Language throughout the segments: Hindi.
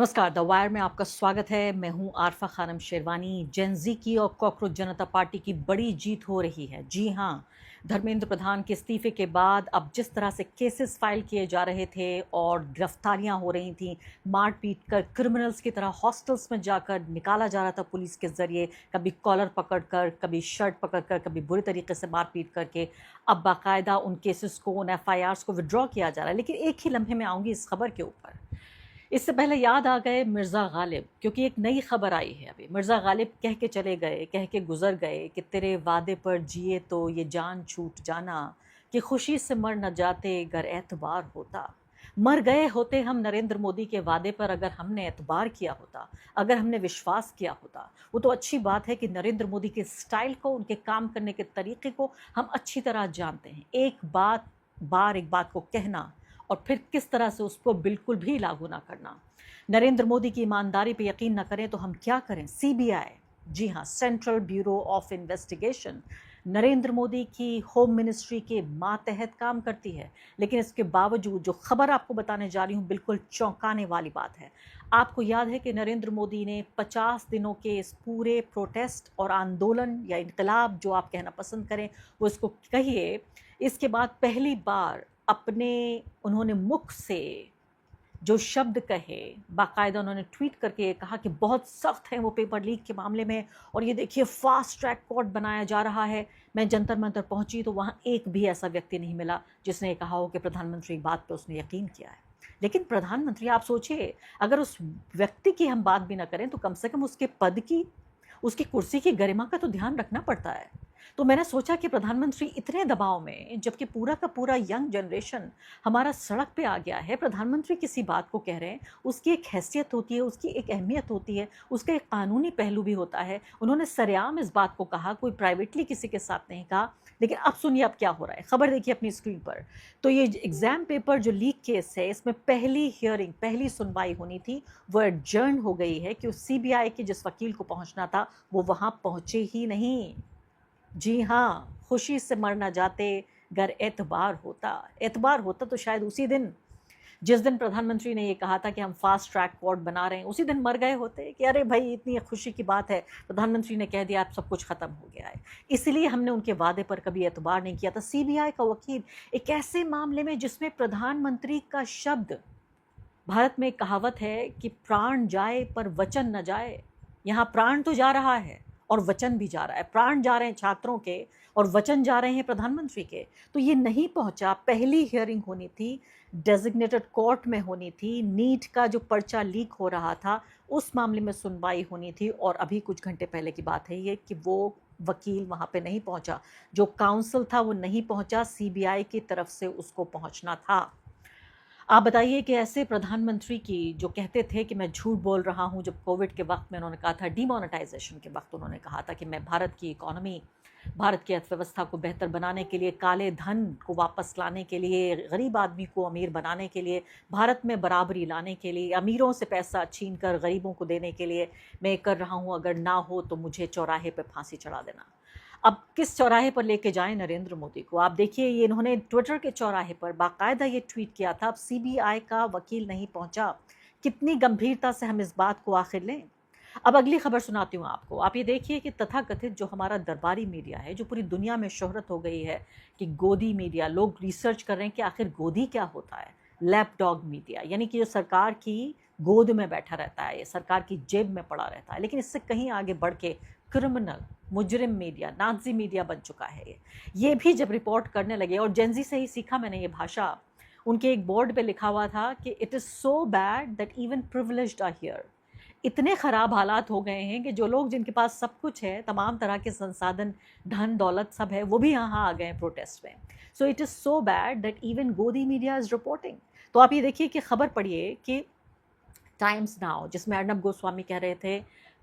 नमस्कार, द वायर में आपका स्वागत है। मैं हूं आरफा खानम शेरवानी। जेनजी की और कॉकरोच जनता पार्टी की बड़ी जीत हो रही है। जी हां, धर्मेंद्र प्रधान के इस्तीफे के बाद अब जिस तरह से केसेस फाइल किए जा रहे थे और गिरफ्तारियां हो रही थीं, मारपीट कर क्रिमिनल्स की तरह हॉस्टल्स में जाकर निकाला जा रहा था पुलिस के जरिए, कभी कॉलर पकड़कर, कभी शर्ट पकड़कर, कभी बुरी तरीके से मारपीट करके। अब बाकायदा उन केसेस को, उन एफआईआर्स को विड्रॉ किया जा रहा है। लेकिन एक ही लम्हे में आऊंगी इस खबर के ऊपर। इससे पहले याद आ गए मिर्ज़ा गालिब, क्योंकि एक नई खबर आई है अभी। मिर्ज़ा गालिब कह के चले गए, कह के गुजर गए कि तेरे वादे पर जिए तो ये जान छूट जाना, कि खुशी से मर न जाते गर एतबार होता। मर गए होते हम नरेंद्र मोदी के वादे पर अगर हमने एतबार किया होता, अगर हमने विश्वास किया होता। वो तो अच्छी बात है कि नरेंद्र मोदी के स्टाइल को, उनके काम करने के तरीके को हम अच्छी तरह जानते हैं। एक बात को कहना और फिर किस तरह से उसको बिल्कुल भी लागू ना करना। नरेंद्र मोदी की ईमानदारी पे यकीन ना करें तो हम क्या करें? सीबीआई, जी हाँ, central bureau of investigation, Narendra Modi की होम मिनिस्ट्री के मातहत काम करती है। लेकिन इसके बावजूद जो खबर आपको बताने जा रही हूँ बिल्कुल चौंकाने वाली बात है। आपको याद है कि नरेंद्र मोदी ने 50 दिनों के इस पूरे प्रोटेस्ट और आंदोलन या इनकलाब, जो आप कहना पसंद करें वो इसको कहिए, इसके बाद पहली बार उन्होंने मुख से जो शब्द कहे, बाकायदा उन्होंने ट्वीट करके ये कहा कि बहुत सख्त हैं वो पेपर लीक के मामले में, और ये देखिए फास्ट ट्रैक कोर्ट बनाया जा रहा है। मैं जंतर मंतर पहुंची तो वहाँ एक भी ऐसा व्यक्ति नहीं मिला जिसने ये कहा हो कि प्रधानमंत्री की बात पे उसने यकीन किया है। लेकिन प्रधानमंत्री, आप सोचिए, अगर उस व्यक्ति की हम बात भी ना करें तो कम से कम उसके पद की, उसकी कुर्सी की गरिमा का तो ध्यान रखना पड़ता है। तो मैंने सोचा कि प्रधानमंत्री इतने दबाव में, जबकि पूरा का पूरा यंग जनरेशन हमारा सड़क पे आ गया है, प्रधानमंत्री किसी बात को कह रहे हैं, उसकी एक हैसियत होती है, उसकी एक अहमियत होती है, उसका एक कानूनी पहलू भी होता है। उन्होंने सरेआम इस बात को कहा, कोई प्राइवेटली किसी के साथ नहीं कहा। लेकिन अब सुनिए अब क्या हो रहा है, खबर देखिए अपनी स्क्रीन पर। तो ये एग्जाम पेपर जो लीक केस है, इसमें पहली हियरिंग, पहली सुनवाई होनी थी, वो एडजर्न हो गई है कि सीबीआई के जिस वकील को पहुंचना था वो वहां पहुंचे ही नहीं। जी हाँ, खुशी से मर ना जाते गर एतबार होता। एतबार होता तो शायद उसी दिन, जिस दिन प्रधानमंत्री ने ये कहा था कि हम फास्ट ट्रैक कोर्ट बना रहे हैं, उसी दिन मर गए होते कि अरे भाई इतनी खुशी की बात है, प्रधानमंत्री ने कह दिया अब सब कुछ खत्म हो गया है। इसलिए हमने उनके वादे पर कभी एतबार नहीं किया था। सीबीआई का वकील एक ऐसे मामले में जिसमें प्रधानमंत्री का शब्द, भारत में एक कहावत है कि प्राण जाए पर वचन न जाए। यहाँ प्राण तो जा रहा है और वचन भी जा रहा है। प्राण जा रहे हैं छात्रों के और वचन जा रहे हैं प्रधानमंत्री के। तो ये नहीं पहुंचा। पहली हियरिंग होनी थी, डेजिग्नेटेड कोर्ट में होनी थी। नीट का जो पर्चा लीक हो रहा था उस मामले में सुनवाई होनी थी, और अभी कुछ घंटे पहले की बात है ये कि वो वकील वहां पे नहीं पहुंचा, जो काउंसिल था वो नहीं पहुंचा, सीबीआई की तरफ से उसको पहुंचना था। आप बताइए कि ऐसे प्रधानमंत्री की, जो कहते थे कि मैं झूठ बोल रहा हूं, जब कोविड के वक्त में उन्होंने कहा था, डीमोनेटाइजेशन के वक्त उन्होंने कहा था कि मैं भारत की इकोनॉमी, भारत की अर्थव्यवस्था को बेहतर बनाने के लिए, काले धन को वापस लाने के लिए, गरीब आदमी को अमीर बनाने के लिए, भारत में बराबरी लाने के लिए, अमीरों से पैसा छीन कर गरीबों को देने के लिए मैं कर रहा हूं, अगर ना हो तो मुझे चौराहे पर फांसी चढ़ा देना। अब किस चौराहे पर लेके जाएं नरेंद्र मोदी को? आप देखिए, ये इन्होंने ट्विटर के चौराहे पर बाकायदा ये ट्वीट किया था, अब सीबीआई का वकील नहीं पहुंचा। कितनी गंभीरता से हम इस बात को आखिर लें? अब अगली खबर सुनाती हूँ आपको। आप ये देखिए कि तथाकथित जो हमारा दरबारी मीडिया है, जो पूरी दुनिया में शोहरत हो गई है कि गोदी मीडिया, लोग रिसर्च कर रहे हैं कि आखिर गोदी क्या होता है। लैपडॉग मीडिया, यानी कि जो सरकार की गोद में बैठा रहता है, ये सरकार की जेब में पड़ा रहता है। लेकिन इससे कहीं आगे बढ़ के क्रिमिनल, मुजरिम मीडिया, नाज़ी मीडिया बन चुका है ये भी जब रिपोर्ट करने लगे, और जेंजी से ही सीखा मैंने ये भाषा। उनके एक बोर्ड पे लिखा हुआ था कि it is so bad that even privileged are here. इतने ख़राब हालात हो गए हैं कि जो लोग, जिनके पास सब कुछ है, तमाम तरह के संसाधन, धन दौलत सब है, वो भी यहाँ आ गए हैं प्रोटेस्ट में। So it is so bad that even गोदी मीडिया इज़ रिपोर्टिंग। तो आप ये देखिए कि खबर पढ़िए कि टाइम्स नाउ, जिसमें अर्नब गोस्वामी कह रहे थे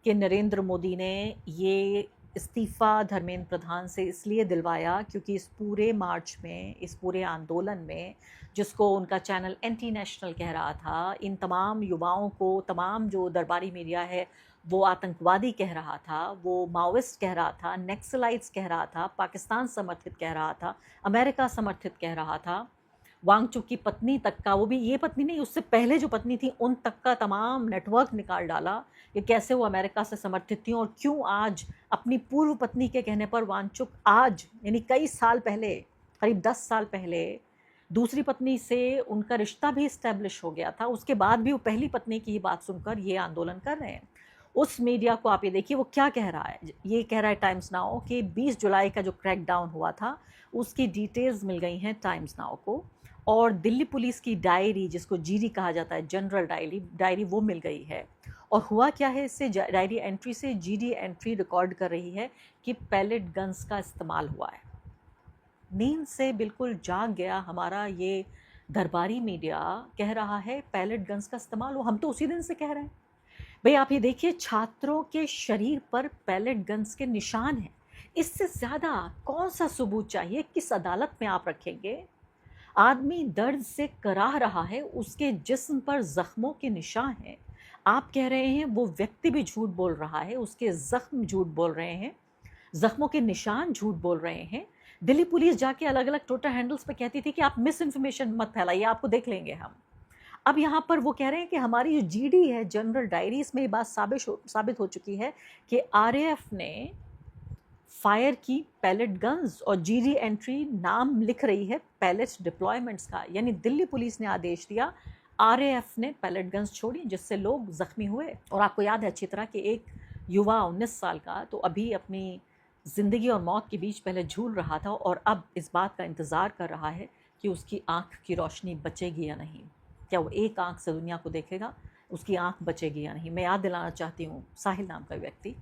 कि नरेंद्र मोदी ने ये इस्तीफ़ा धर्मेंद्र प्रधान से इसलिए दिलवाया क्योंकि इस पूरे मार्च में, इस पूरे आंदोलन में, जिसको उनका चैनल एंटी नेशनल कह रहा था, इन तमाम युवाओं को, तमाम जो दरबारी मीडिया है वो आतंकवादी कह रहा था, वो माओइस्ट कह रहा था, नेक्सलाइट्स कह रहा था, पाकिस्तान समर्थित कह रहा था, अमेरिका समर्थित कह रहा था, वांगचुक की पत्नी तक का, वो भी ये पत्नी नहीं, उससे पहले जो पत्नी थी उन तक का तमाम नेटवर्क निकाल डाला कि कैसे वो अमेरिका से समर्थित थी और क्यों आज अपनी पूर्व पत्नी के कहने पर वांगचुक आज यानी कई साल पहले, करीब 10 साल पहले दूसरी पत्नी से उनका रिश्ता भी इस्टेब्लिश हो गया था, उसके बाद भी वो पहली पत्नी की ही बात सुनकर ये आंदोलन कर रहे हैं। उस मीडिया को आप ये देखिए वो क्या कह रहा है, ये कह रहा है टाइम्स नाउ कि 20 जुलाई का जो क्रैकडाउन हुआ था उसकी डिटेल्स मिल गई हैं टाइम्स नाउ को, और दिल्ली पुलिस की डायरी जिसको जीडी कहा जाता है, जनरल डायरी वो मिल गई है। और हुआ क्या है, इससे डायरी एंट्री से जीडी एंट्री रिकॉर्ड कर रही है कि पैलेट गन्स का इस्तेमाल हुआ है। नींद से बिल्कुल जाग गया हमारा ये दरबारी मीडिया, कह रहा है पैलेट गन्स का इस्तेमाल हो, हम तो उसी दिन से कह रहे हैं। भाई आप ये देखिए छात्रों के शरीर पर पैलेट गन्स के निशान हैं, इससे ज़्यादा कौन सा सबूत चाहिए, किस अदालत में आप रखेंगे। आदमी दर्द से कराह रहा है, उसके जिस्म पर जख्मों के निशान हैं, आप कह रहे हैं वो व्यक्ति भी झूठ बोल रहा है, उसके जख्म झूठ बोल रहे हैं, जख्मों के निशान झूठ बोल रहे हैं। दिल्ली पुलिस जाके अलग अलग ट्विटर हैंडल्स पे कहती थी कि आप मिस इन्फॉर्मेशन मत फैलाइए, आपको देख लेंगे हम। अब यहाँ पर वो कह रहे हैं कि हमारी जो जीडी है जनरल डायरी, इसमें ये बात साबित हो चुकी है कि आरएएफ ने फायर की पैलेट गन्स और जीडी एंट्री नाम लिख रही है पैलेट्स डिप्लॉयमेंट्स का, यानी दिल्ली पुलिस ने आदेश दिया, आरएएफ ने पैलेट गन्स छोड़ी जिससे लोग जख्मी हुए। और आपको याद है अच्छी तरह कि एक युवा 19 साल का तो अभी अपनी ज़िंदगी और मौत के बीच पहले झूल रहा था और अब इस बात का इंतज़ार कर रहा है कि उसकी आँख की रोशनी बचेगी या नहीं, क्या वो एक आँख से दुनिया को देखेगा, उसकी आँख बचेगी या नहीं। मैं याद दिलाना चाहती हूँ साहिल नाम का व्यक्ति,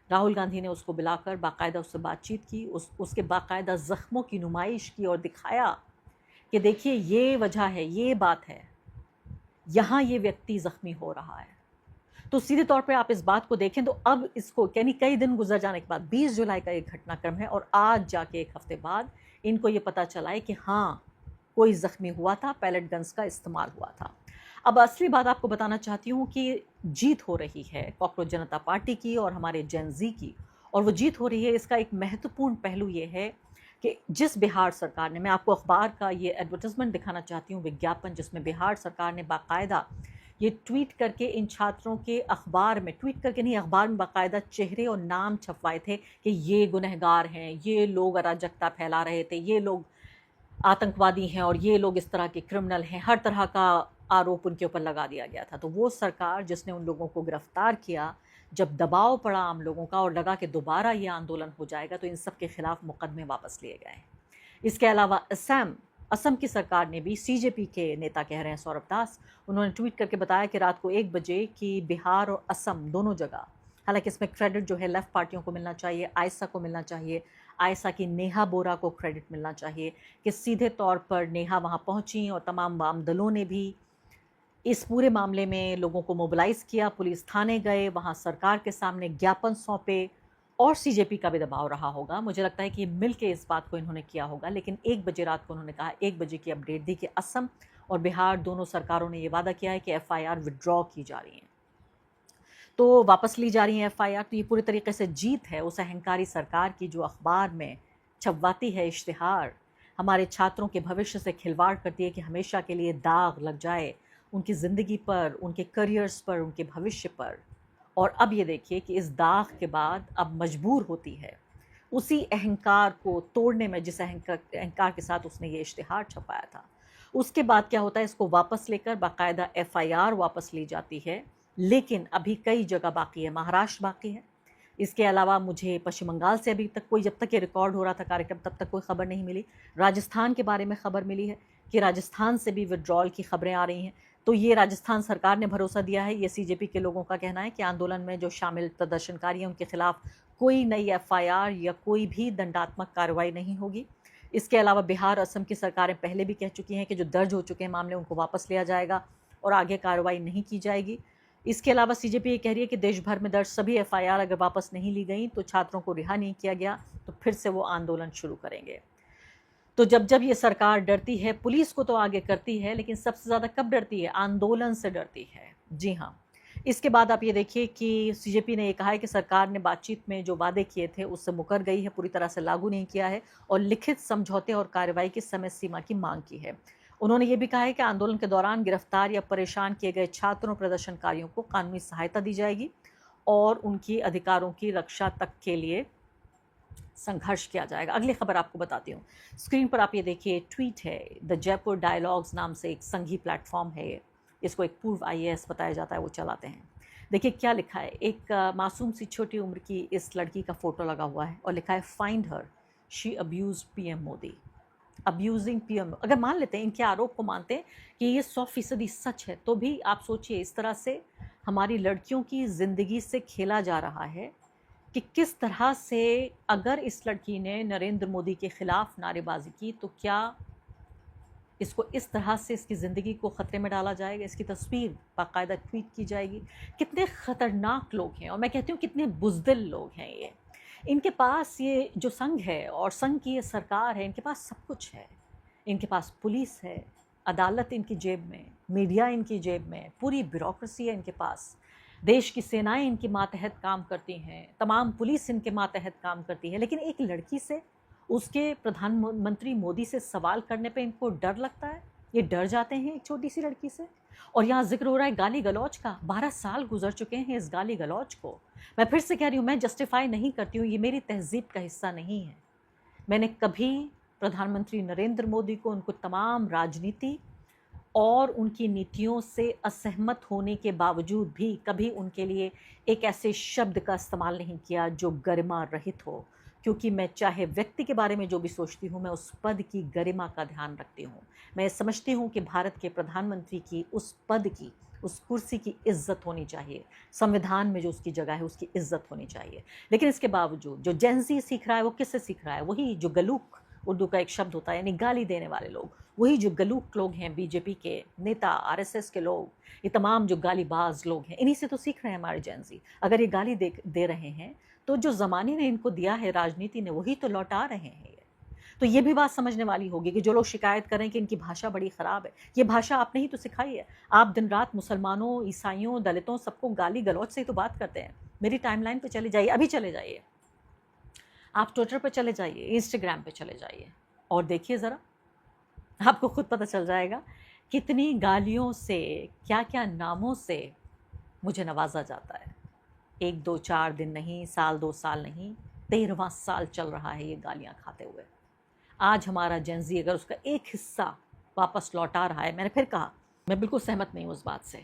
राहुल गांधी ने उसको बुलाकर बाकायदा उससे बातचीत की, उसके बाकायदा ज़ख्मों की नुमाइश की और दिखाया कि देखिए ये वजह है, ये बात है, यहाँ ये व्यक्ति ज़ख्मी हो रहा है। तो सीधे तौर पे आप इस बात को देखें तो अब इसको यानी कई दिन गुजर जाने के बाद 20 जुलाई का एक घटनाक्रम है और आज जाके एक हफ्ते बाद इनको ये पता चला है कि हाँ कोई ज़ख्मी हुआ था, पैलेट गन्स का इस्तेमाल हुआ था। अब असली बात आपको बताना चाहती हूँ कि जीत हो रही है कॉकरोच जनता पार्टी की और हमारे जेनजी की, और वो जीत हो रही है इसका एक महत्वपूर्ण पहलू ये है कि जिस बिहार सरकार ने, मैं आपको अखबार का ये एडवर्टाइजमेंट दिखाना चाहती हूँ, विज्ञापन जिसमें बिहार सरकार ने बाकायदा ये ट्वीट करके इन छात्रों के अखबार में, ट्वीट करके नहीं अखबार में बाकायदा चेहरे और नाम छपवाए थे कि ये गुनहगार हैं, ये लोग अराजकता फैला रहे थे, ये लोग आतंकवादी हैं और ये लोग इस तरह के क्रिमिनल हैं, हर तरह का आरोप उनके ऊपर लगा दिया गया था। तो वो सरकार जिसने उन लोगों को गिरफ्तार किया, जब दबाव पड़ा आम लोगों का और लगा कि दोबारा ये आंदोलन हो जाएगा तो इन सब के खिलाफ मुकदमे वापस लिए गए। इसके अलावा असम की सरकार ने भी, सीजेपी के नेता कह रहे हैं सौरभ दास, उन्होंने ट्वीट करके बताया कि रात को 1 बजे कि बिहार और असम दोनों जगह, हालांकि इसमें क्रेडिट जो है लेफ्ट पार्टियों को मिलना चाहिए, आयसा को मिलना चाहिए, आयसा की नेहा बोरा को क्रेडिट मिलना चाहिए कि सीधे तौर पर नेहा वहाँ पहुँची और तमाम वाम दलों ने भी इस पूरे मामले में लोगों को मोबिलाइज़ किया, पुलिस थाने गए, वहाँ सरकार के सामने ज्ञापन सौंपे और सीजेपी का भी दबाव रहा होगा। मुझे लगता है कि मिल के इस बात को इन्होंने किया होगा, लेकिन 1 बजे रात को उन्होंने कहा, 1 बजे की अपडेट दी कि असम और बिहार दोनों सरकारों ने ये वादा किया है कि एफआईआर विड्रॉ की जा रही हैं, तो वापस ली जा रही है एफआईआर। तो ये पूरी तरीके से जीत है उस अहंकारी सरकार की जो अखबार में छपवाती है इश्तिहार, हमारे छात्रों के भविष्य से खिलवाड़ करती है कि हमेशा के लिए दाग लग जाए उनकी ज़िंदगी पर, उनके करियर्स पर, उनके भविष्य पर। और अब ये देखिए कि इस दाग के बाद अब मजबूर होती है उसी अहंकार को तोड़ने में जिस अहंकार के साथ उसने ये इश्तिहार छपाया था। उसके बाद क्या होता है, इसको वापस लेकर बाकायदा एफआईआर वापस ली जाती है, लेकिन अभी कई जगह बाकी है, महाराष्ट्र बाकी है। इसके अलावा मुझे पश्चिम बंगाल से अभी तक कोई, जब तक ये रिकॉर्ड हो रहा था कार्यक्रम तब तक कोई खबर नहीं मिली। राजस्थान के बारे में खबर मिली है कि राजस्थान से भी विड्रॉल की खबरें आ रही हैं। तो ये राजस्थान सरकार ने भरोसा दिया है, ये सीजेपी के लोगों का कहना है कि आंदोलन में जो शामिल प्रदर्शनकारी हैं उनके खिलाफ कोई नई एफआईआर या कोई भी दंडात्मक कार्रवाई नहीं होगी। इसके अलावा बिहार, असम की सरकारें पहले भी कह चुकी हैं कि जो दर्ज हो चुके हैं मामले उनको वापस लिया जाएगा और आगे कार्रवाई नहीं की जाएगी। इसके अलावा सीजेपी ये कह रही है कि देश भर में दर्ज सभी एफआईआर अगर वापस नहीं ली गई तो छात्रों को रिहा नहीं किया गया तो फिर से वो आंदोलन शुरू करेंगे। तो जब ये सरकार डरती है, पुलिस को तो आगे करती है, लेकिन सबसे ज़्यादा कब डरती है, आंदोलन से डरती है। जी हाँ, इसके बाद आप ये देखिए कि सीजेपी ने ये कहा है कि सरकार ने बातचीत में जो वादे किए थे उससे मुकर गई है, पूरी तरह से लागू नहीं किया है और लिखित समझौते और कार्रवाई की समय सीमा की मांग की है। उन्होंने ये भी कहा है कि आंदोलन के दौरान गिरफ्तार या परेशान किए गए छात्रों प्रदर्शनकारियों को कानूनी सहायता दी जाएगी और उनकी अधिकारों की रक्षा तक के लिए संघर्ष किया जाएगा। अगली खबर आपको बताती हूँ। स्क्रीन पर आप ये देखिए, ट्वीट है। द जयपुर डायलॉग्स नाम से एक संघी प्लेटफॉर्म है ये। इसको एक पूर्व IAS बताया जाता है, वो चलाते हैं। देखिए क्या लिखा है। एक मासूम सी छोटी उम्र की इस लड़की का फोटो लगा हुआ है और लिखा है find her, she abuse PM Modi. Abusing PM, अगर मान लेते हैं, इनके आरोप को मानते हैं कि ये 100% सच है, तो भी आप सोचिए इस तरह से हमारी लड़कियों की ज़िंदगी से खेला जा रहा है कि किस तरह से अगर इस लड़की ने नरेंद्र मोदी के ख़िलाफ़ नारेबाजी की तो क्या इसको इस तरह से इसकी ज़िंदगी को ख़तरे में डाला जाएगा, इसकी तस्वीर बाकायदा ट्वीट की जाएगी। कितने ख़तरनाक लोग हैं, और मैं कहती हूँ कितने बुज़दिल लोग हैं ये। इनके पास ये जो संघ है और संघ की ये सरकार है, इनके पास सब कुछ है। इनके पास पुलिस है, अदालत इनकी जेब में, मीडिया इनकी जेब में, पूरी ब्यूरोक्रेसी है इनके पास, देश की सेनाएं इनके मातहत काम करती हैं, तमाम पुलिस इनके मातहत काम करती है। लेकिन एक लड़की से, उसके प्रधानमंत्री मोदी से सवाल करने पे इनको डर लगता है। ये डर जाते हैं एक छोटी सी लड़की से। और यहाँ जिक्र हो रहा है गाली गलौज का। 12 साल गुजर चुके हैं इस गाली गलौज को। मैं फिर से कह रही हूँ, मैं जस्टिफाई नहीं करती हूँ, ये मेरी तहजीब का हिस्सा नहीं है। मैंने कभी प्रधानमंत्री नरेंद्र मोदी को, उनको तमाम राजनीति और उनकी नीतियों से असहमत होने के बावजूद भी कभी उनके लिए एक ऐसे शब्द का इस्तेमाल नहीं किया जो गरिमा रहित हो, क्योंकि मैं चाहे व्यक्ति के बारे में जो भी सोचती हूँ, मैं उस पद की गरिमा का ध्यान रखती हूँ। मैं समझती हूँ कि भारत के प्रधानमंत्री की उस पद की, उस कुर्सी की इज्जत होनी चाहिए। संविधान में जो उसकी जगह है उसकी इज्जत होनी चाहिए। लेकिन इसके बावजूद जो जेनजी सीख रहा है, वो किससे सीख रहा है? वही जो गलूक, उर्दू का एक शब्द होता है, यानी गाली देने वाले लोग, वही जो गलूक लोग हैं, बीजेपी के नेता, RSS के लोग, ये तमाम जो गालीबाज लोग हैं, इन्हीं से तो सीख रहे हैं हमारे जेनजी। अगर ये गाली दे रहे हैं तो जो ज़माने ने इनको दिया है, राजनीति ने, वही तो लौटा रहे हैं ये। तो ये भी बात समझने वाली होगी कि जो लोग शिकायत करें कि इनकी भाषा बड़ी ख़राब है, ये भाषा आपने ही तो सिखाई है। आप दिन रात मुसलमानों, ईसाइयों, दलितों, सबको गाली गलौज से ही तो बात करते हैं। मेरी टाइमलाइन पे चले जाइए, अभी चले जाइए, आप ट्विटर पे चले जाइए, इंस्टाग्राम पे चले जाइए और देखिए ज़रा, आपको खुद पता चल जाएगा कितनी गालियों से, क्या क्या नामों से मुझे नवाजा जाता है। 1, 2, 4 दिन नहीं, साल 2 साल नहीं, 13वां साल चल रहा है ये गालियाँ खाते हुए। आज हमारा जेनजी अगर उसका एक हिस्सा वापस लौटा रहा है, मैंने फिर कहा, मैं बिल्कुल सहमत नहीं हूँ उस बात से,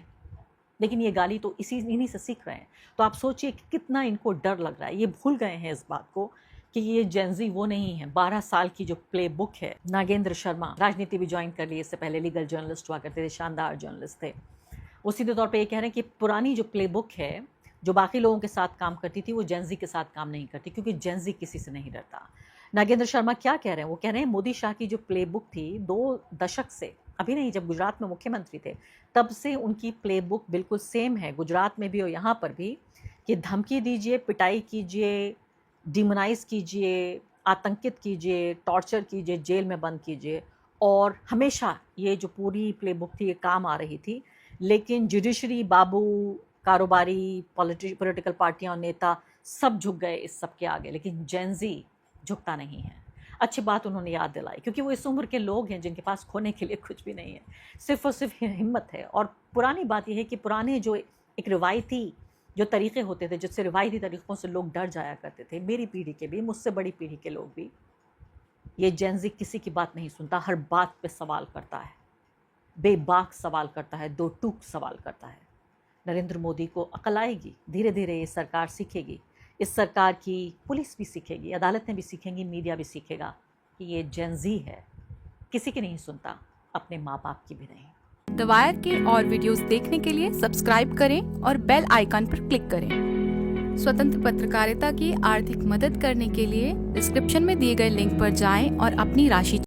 लेकिन ये गाली तो इन्हीं से सीख रहे हैं। तो आप सोचिए कि कितना इनको डर लग रहा है। ये भूल गए हैं इस बात को कि ये जेनजी वो नहीं है। 12 साल की जो प्ले बुक है, नागेंद्र शर्मा राजनीति भी ज्वाइन कर ली, इससे पहले लीगल जर्नलिस्ट हुआ करते थे, शानदार जर्नलिस्ट थे। वो सीधे तौर पे ये कह रहे हैं कि पुरानी जो प्ले बुक है, जो बाकी लोगों के साथ काम करती थी, वो जेनजी के साथ काम नहीं करती, क्योंकि जेनजी किसी से नहीं डरता। नागेंद्र शर्मा क्या कह रहे हैं? वो कह रहे हैं मोदी शाह की जो प्ले बुक थी 2 दशक से, अभी नहीं, जब गुजरात में मुख्यमंत्री थे तब से उनकी प्ले बुक बिल्कुल सेम है, गुजरात में भी और यहाँ पर भी, कि धमकी दीजिए, पिटाई कीजिए, डिमोनाइज कीजिए, आतंकित कीजिए, टॉर्चर कीजिए, जेल में बंद कीजिए। और हमेशा ये जो पूरी प्ले बुक थी ये काम आ रही थी। लेकिन जुडिशरी, बाबू, कारोबारी, पॉलिटिकल पार्टियां और नेता सब झुक गए इस सब के आगे, लेकिन जेनजी झुकता नहीं है। अच्छी बात उन्होंने याद दिलाई, क्योंकि वो इस उम्र के लोग हैं जिनके पास खोने के लिए कुछ भी नहीं है, सिर्फ और सिर्फ हिम्मत है। और पुरानी बात यह है कि पुराने जो एक रिवायती जो तरीक़े होते थे, जिससे रिवायती तरीक़ों से लोग डर जाया करते थे, मेरी पीढ़ी के भी, मुझसे बड़ी पीढ़ी के लोग भी, ये जेनजी किसी की बात नहीं सुनता, हर बात पे सवाल करता है, बेबाक सवाल करता है, दो टूक सवाल करता है। नरेंद्र मोदी को अकल आएगी, धीरे धीरे ये सरकार सीखेगी, इस सरकार की पुलिस भी सीखेगी, अदालतें भी सीखेंगी, मीडिया भी सीखेगा कि ये जेनजी है, किसी की नहीं सुनता, अपने माँ बाप की भी नहीं। द वायर के और वीडियोस देखने के लिए सब्सक्राइब करें और बेल आइकन पर क्लिक करें। स्वतंत्र पत्रकारिता की आर्थिक मदद करने के लिए डिस्क्रिप्शन में दिए गए लिंक पर जाएं और अपनी राशि